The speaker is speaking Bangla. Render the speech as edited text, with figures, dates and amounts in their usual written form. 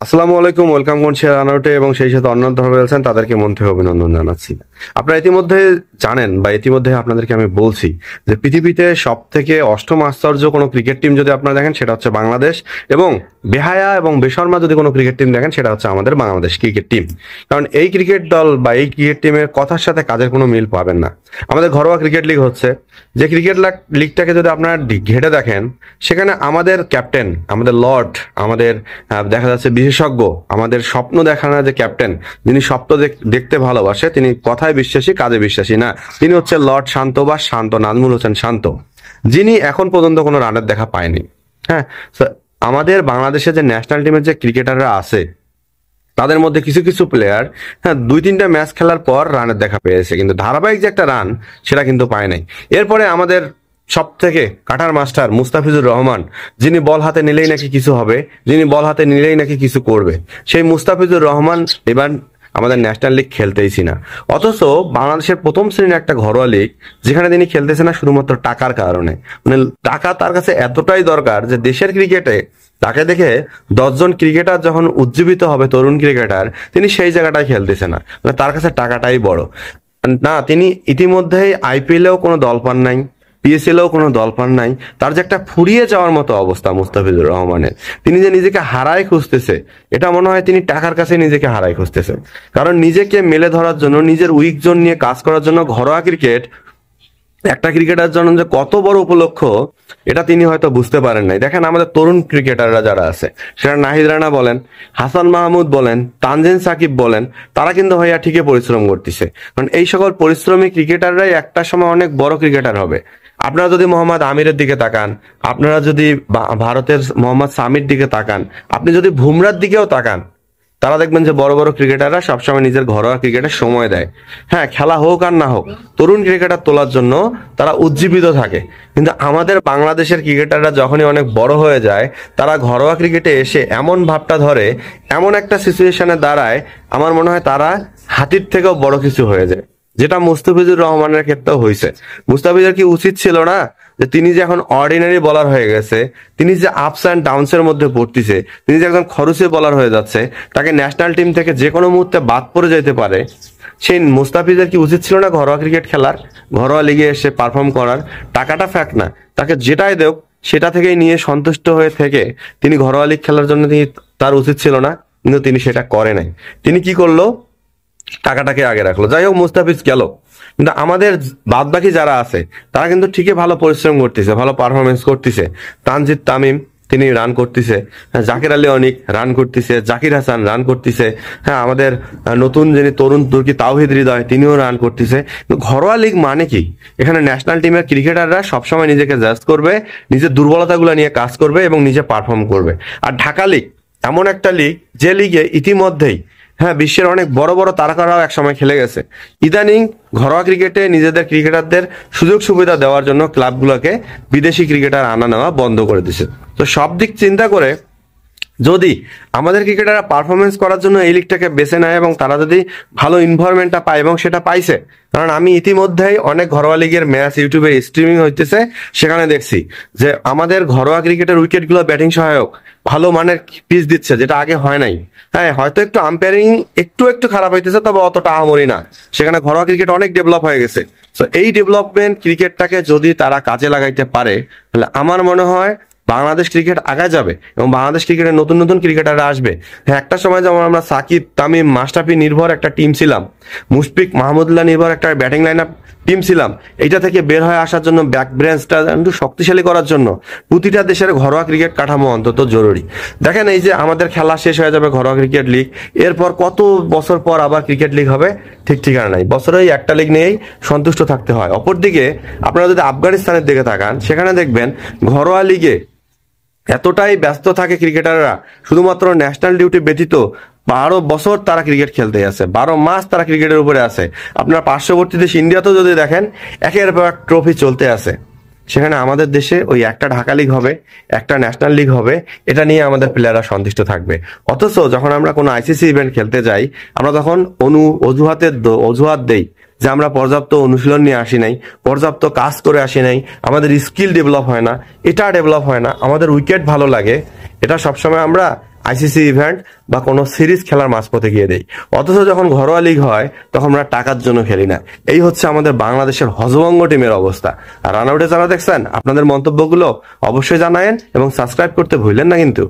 আসসালামু আলাইকুম, ওয়েলকাম করছি রানাউটে এবং সেই সাথে অন্যান্য ধর্মে রয়েছেন তাদেরকে মন থেকে অভিনন্দন জানাচ্ছি। আপনারা ইতিমধ্যে জানেন বা ইতিমধ্যে আপনাদেরকে আমি বলছি যে পৃথিবীতে সব থেকে অষ্টম আশ্চর্য কোনো ক্রিকেট টিম যদি আপনারা দেখেন সেটা হচ্ছে বাংলাদেশ, এবং বেহায়া এবং বেশর্মা যদি কোনো ক্রিকেট টিম দেখেন সেটা হচ্ছে আমাদের বাংলাদেশ ক্রিকেট টিম। কারণ এই ক্রিকেট দল বা এই ক্রিকেট টিমের কথার সাথে কাজের কোনো মিল পাবেন না। আমাদের ঘরোয়া ক্রিকেট লিগ হচ্ছে, যে ক্রিকেট লিগটাকে যদি আপনারা ঘেটে দেখেন, সেখানে আমাদের ক্যাপ্টেন, আমাদের লর্ড, আমাদের দেখা যাচ্ছে বিশেষজ্ঞ, আমাদের স্বপ্ন দেখানো যে ক্যাপ্টেন, যিনি স্বপ্ন দেখতে ভালোবাসে, তিনি কথায় বিশ্বাসী কাজে বিশ্বাসী না, তিনি হচ্ছে লর্ড শান্ত বা শান্ত নাজমুল হোসেন শান্ত, যিনি এখন পর্যন্ত কোনো রানের দেখা পায়নি। হ্যাঁ, আমাদের বাংলাদেশে যে ন্যাশনাল টিমের যে ক্রিকেটাররা আছে তাদের মধ্যে কিছু কিছু প্লেয়ার, হ্যাঁ, দুই তিনটা ম্যাচ খেলার পর রানের দেখা পেয়েছে, কিন্তু ধারাবাহিক যে একটা রান সেটা কিন্তু পায় নাই। এরপরে আমাদের সব থেকে কাটার মাস্টার মুস্তাফিজুর রহমান, যিনি বল হাতে নিলেই নাকি কিছু হবে, যিনি বল হাতে নিলেই নাকি কিছু করবে, সেই মুস্তাফিজুর রহমান এবার আমাদের ন্যাশনাল লিগ খেলতেইছি না। অথচ বাংলাদেশের প্রথম শ্রেণীর একটা ঘরোয়া লিগ, যেখানে তিনি খেলতেছে না শুধুমাত্র টাকার কারণে, মানে টাকা তার কাছে এতটাই দরকার যে দেশের ক্রিকেটে তাকে দেখে 10 জন ক্রিকেটার যখন উজ্জীবিত হবে, তরুণ ক্রিকেটার, তিনি সেই জায়গাটায় খেলতেছে না, মানে তার কাছে টাকাটাই বড়। না, তিনি ইতিমধ্যেই আইপিএলেও কোনো দল পান নাই, পিএসএলেও কোনো দল পান নাই। তার যে একটা ফুরিয়ে যাওয়ার মতো অবস্থা মুস্তাফিজুর রহমানের, তিনি যে নিজেকে হারায় খুঁজতেছে, এটা মনে হয় তিনি টাকার কাছে নিজেকে হারায় খুঁজতেছে। কারণ নিজেকে মেলে ধরার জন্য, নিজের উইক জোন নিয়ে কাজ করার জন্য ঘরোয়া ক্রিকেট একটা ক্রিকেটার জন্য যে কত বড় উপলক্ষ, এটা তিনি হয়তো বুঝতে পারেন নাই। দেখেন আমাদের তরুণ ক্রিকেটাররা যারা আছে, সেটা নাহিদ রানা বলেন, হাসান মাহমুদ বলেন, তানজিন সাকিব বলেন, তারা কিন্তু ভাইয়া ঠিকই পরিশ্রম করতেছে। কারণ এই সকল পরিশ্রমী ক্রিকেটাররাই একটা সময় অনেক বড় ক্রিকেটার হবে। আপনারা যদি মোহাম্মদ আমিরের দিকে তাকান, আপনারা যদি ভারতের মোহাম্মদ সামির দিকে তাকান, আপনি যদি বুমরার দিকেও তাকান, তারা দেখবেন যে বড় বড় ক্রিকেটাররা সবসময় নিজের ঘরোয়া ক্রিকেটে সময় দেয়। হ্যাঁ, খেলা হোক আর না হোক, তরুণ ক্রিকেটার তোলার জন্য তারা উজ্জীবিত থাকে। কিন্তু আমাদের বাংলাদেশের ক্রিকেটাররা যখনই অনেক বড় হয়ে যায়, তারা ঘরোয়া ক্রিকেটে এসে এমন ভাবটা ধরে, এমন একটা সিচুয়েশনে দাঁড়ায়, আমার মনে হয় তারা হাতির থেকেও বড় কিছু হয়ে যায়, যেটা মুস্তাফিজুর রহমানের ক্ষেত্রেও হয়েছে। মুস্তাফিজুর কি উচিত ছিল না যে তিনি যে এখন অর্ডিনারি বলার হয়ে গেছে, তিনি যে আপস অ্যান্ড ডাউনস এর মধ্যে পড়তেছে, তিনি যে একজন খরুসে বলার হয়ে যাচ্ছে, তাকে ন্যাশনাল টিম থেকে যে কোনো মুহূর্তে বাদ পড়ে যেতে পারে, সেই মুস্তাফিজের কি উচিত ছিল না ঘরোয়া ক্রিকেট খেলার, ঘরোয়া লিগে এসে পারফর্ম করার? টাকাটা ফ্যাক্ট না, তাকে যেটাই দেখ সেটা থেকেই নিয়ে সন্তুষ্ট হয়ে থেকে তিনি ঘরোয়া লিগ খেলার জন্য তার উচিত ছিল না, কিন্তু তিনি সেটা করে নাই। তিনি কি করলো? টাকাটাকে আগে রাখলো। যাই হোক, মুস্তাফিজ গেল, কিন্তু আমাদের বাদ বাকি যারা আছে তারা কিন্তু ঠিকই ভালো পরিশ্রম করতেছে, ভালো পারফরমেন্স করতেছে। তানজিদ তামিম, তিনি রান করতেছে, জাকির আলী অনিক রান করতেছে, জাকির হাসান রান করতেছে, হ্যাঁ, আমাদের নতুন যিনি তরুণ তুর্কি তাওহিদ হৃদয়, তিনিও রান করতেছে। ঘরোয়া লিগ মানে কি? এখানে ন্যাশনাল টিমের ক্রিকেটাররা সবসময় নিজেকে জাজ করবে, নিজের দুর্বলতাগুলো নিয়ে কাজ করবে এবং নিজে পারফর্ম করবে। আর ঢাকা লিগ এমন একটা লিগ, যে লিগে ইতিমধ্যেই, হ্যাঁ, বিশ্বের অনেক বড় বড় তারকারাও একসময় খেলে গেছে। ইদানিং ঘরোয়া ক্রিকেটে নিজেদের ক্রিকেটারদের সুযোগ সুবিধা দেওয়ার জন্য ক্লাবগুলোকে বিদেশি ক্রিকেটার আনা নেওয়া বন্ধ করে দিছে। তো সব দিক চিন্তা করে যদি আমাদের ক্রিকেটাররা পারফরমেন্স করার জন্য এই লিগটাকে বেছে নেয় এবং তারা যদি ভালো ইনভারমেন্টটা পায়, এবং সেটা পাইছে, কারণ আমি ইতিমধ্যেই অনেক ঘরোয়া লিগের ম্যাচ ইউটিউবে স্ট্রিমিং হইতেছে, সেখানে দেখছি যে আমাদের ঘরোয়া ক্রিকেটের উইকেটগুলো ব্যাটিং সহায়ক, ভালো মানের পিচ দিচ্ছে, যেটা আগে হয় নাই। হ্যাঁ, হয়তো একটু আম্পায়ারিং একটু একটু খারাপ হইতেছে, তবে অতটা আহামরি না। সেখানে ঘরোয়া ক্রিকেট অনেক ডেভেলপ হয়ে গেছে। তো এই ডেভেলপমেন্ট ক্রিকেটটাকে যদি তারা কাজে লাগাইতে পারে, তাহলে আমার মনে হয় বাংলাদেশ ক্রিকেট আগায় যাবে এবং বাংলাদেশ ক্রিকেটের নতুন নতুন ক্রিকেটাররা আসবে। হ্যাঁ, একটা সময় যেমন আমরা সাকিব, তামিম, মাশরাফি নির্ভর একটা টিম ছিলাম, মুশফিক, মাহমুদুল্লাহ নির্ভর একটা ব্যাটিং লাইন আপ টিম ছিলাম, এইটা থেকে বের হয়ে আসার জন্য, ব্যাক ব্রেঞ্চটা একটু শক্তিশালী করার জন্য প্রতিটা দেশের ঘরোয়া ক্রিকেট কাঠামো অন্তত জরুরি। দেখেন, এই যে আমাদের খেলা শেষ হয়ে যাবে ঘরোয়া ক্রিকেট লিগ, এরপর কত বছর পর আবার ক্রিকেট লিগ হবে ঠিক ঠিকানা নাই। বছরে একটা লিগ নিয়েই সন্তুষ্ট থাকতে হয়। অপরদিকে আপনারা যদি আফগানিস্তানের দিকে তাকান, সেখানে দেখবেন ঘরোয়া লিগে এতটাই ব্যস্ত থাকে ক্রিকেটাররা, শুধুমাত্র ন্যাশনাল ডিউটি ব্যতীত 12 বছর তারা ক্রিকেট খেলতে আছে, 12 মাস তারা ক্রিকেটের উপরে আছে। আপনার পার্শ্ববর্তী দেশ ইন্ডিয়াতেও যদি দেখেন, একের পর এক ট্রফি চলতে আছে। সেখানে আমাদের দেশে ওই একটা ঢাকা লিগ হবে, একটা ন্যাশনাল লিগ হবে, এটা নিয়ে আমাদের প্লেয়াররা সন্তুষ্ট থাকবে। অথচ যখন আমরা কোনো আইসিসি ইভেন্ট খেলতে যাই, আমরা তখন অজুহাত দেই যে আমরা পর্যাপ্ত অনুশীলন নিয়ে আসি নাই, পর্যাপ্ত কাজ করে আসি নাই, আমাদের স্কিল ডেভেলপ হয় না, এটা ডেভেলপ হয় না, আমাদের উইকেট ভালো লাগে, এটা সবসময় আমরা আইসিসি ইভেন্ট বা কোনো সিরিজ খেলার মাঝপথে গিয়ে দেই। অথচ যখন ঘরোয়া লিগ হয় তখন আমরা টাকার জন্য খেলি না। এই হচ্ছে আমাদের বাংলাদেশের হজবঙ্গ টিমের অবস্থা। আর রান আউটে যারা দেখছেন আপনাদের মন্তব্যগুলো অবশ্যই জানায়েন এবং সাবস্ক্রাইব করতে ভুলেন না কিন্তু।